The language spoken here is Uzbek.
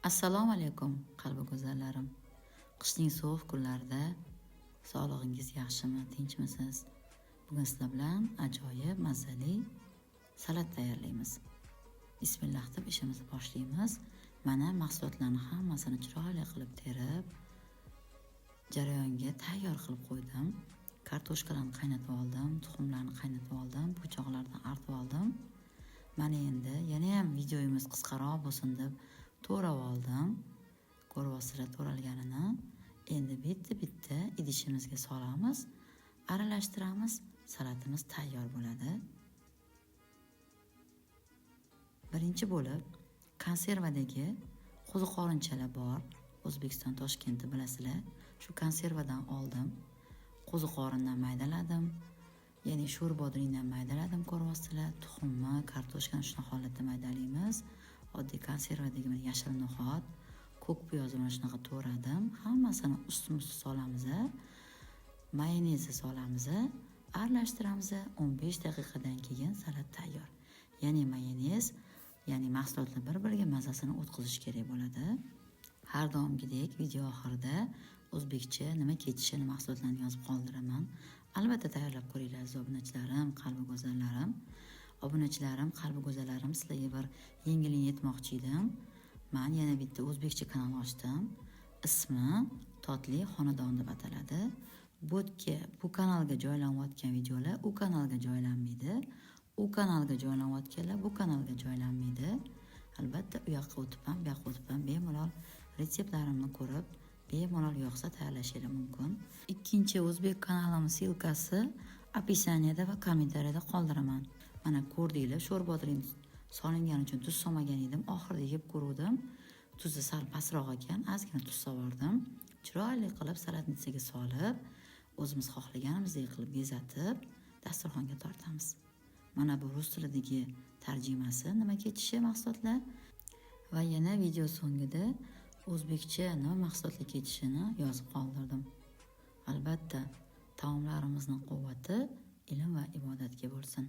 Assalomu alaykum qalbi go'zallarim. Qishning sovuq kunlarida sog'lig'ingiz yaxshimi, tinchmisiz? Bugun sizlar bilan ajoyib mazali salat tayyorlaymiz. Bismillah deb ishimizni boshlaymiz. Mana mahsulotlarni hammasini chiroyli qilib terib, jarayonga tayyor qilib qo'ydim. Kartoshkalarni qaynatib oldim, tuxumlarni qaynatib oldim, po'choqlardan artib oldim. Mana endi yana ham videomiz qisqaroq bo'lsin deb to'rab oldim. Ko'ryapsizlar to'ralganini. Endi bitta idishimizga solamiz, aralashtiramiz, salatimiz tayyor bo'ladi. Birinchi bo'lib konservadagi qo'ziqorinchalar bor. O'zbekiston Toshkentda bilasizlar. Shu konservadan oldim. Qo'ziqorindan maydaladim. Ya'ni sho'rbodringdan maydaladim, ko'ryapsizlar. Tuxumni, kartoshkani shunaqa holatda maydalaymiz. Oddiy konservadagi mana yashil no'xat, ko'k piyozni shunaqa to'radim. Hammasini ustma-ust solamiz. Mayonezni solamiz, aralashtiramiz. 15 daqiqadan keyin salat tayyor. Ya'ni mayonez, ya'ni mahsulotlar bir-biriga mazasini o'tkazish kerak bo'ladi. Har doimgidek video oxirida o'zbekcha nima ketishini mahsulotlarni yozib qoldiraman. Albatta tayyorlab ko'ringlar aziz obunachilarim, qalbi go'zallarim. Obunachilarim, qalbi go'zallarim, sizlarga bir yengilik yetmoqchi edim. Men yana bitta o'zbekcha kanal ochdim. Ismi Totli xonadon deb ataladi. Bu kanalga joylanayotgan videolar u kanalga joylanmaydi. U kanalga joylanayotganlar bu kanalga joylanmaydi. Albatta u yoqqa o'tib ham, bu yoqqa o'tib ham bemalol retseptlarimni ko'rib, bemalol yoqsa tayyorlashingiz mumkin. Ikkinchi o'zbek kanalim silkasi opisaniyada va kommentariyada qoldiraman. Mana ko'rdinglar, sho'rbodring solingani uchun tuz solmagan edim. Oxirida yeb ko'rdim. Tuzi sal pastroq ekan, ozgina tuz soldim. Chiroyli qilib salatnisaga solib, o'zimiz xohlaganimizdek qilib bezatib, dasturxonga tortamiz. Mana bu rus tilidagi tarjimasi nima ketishi mahsulotlar va yana video so'ngida o'zbekcha nima mahsulotlar ketishini yozib qoldirdim. Albatta, taomlarimizning quvvati ilm va ibodatga bo'lsin.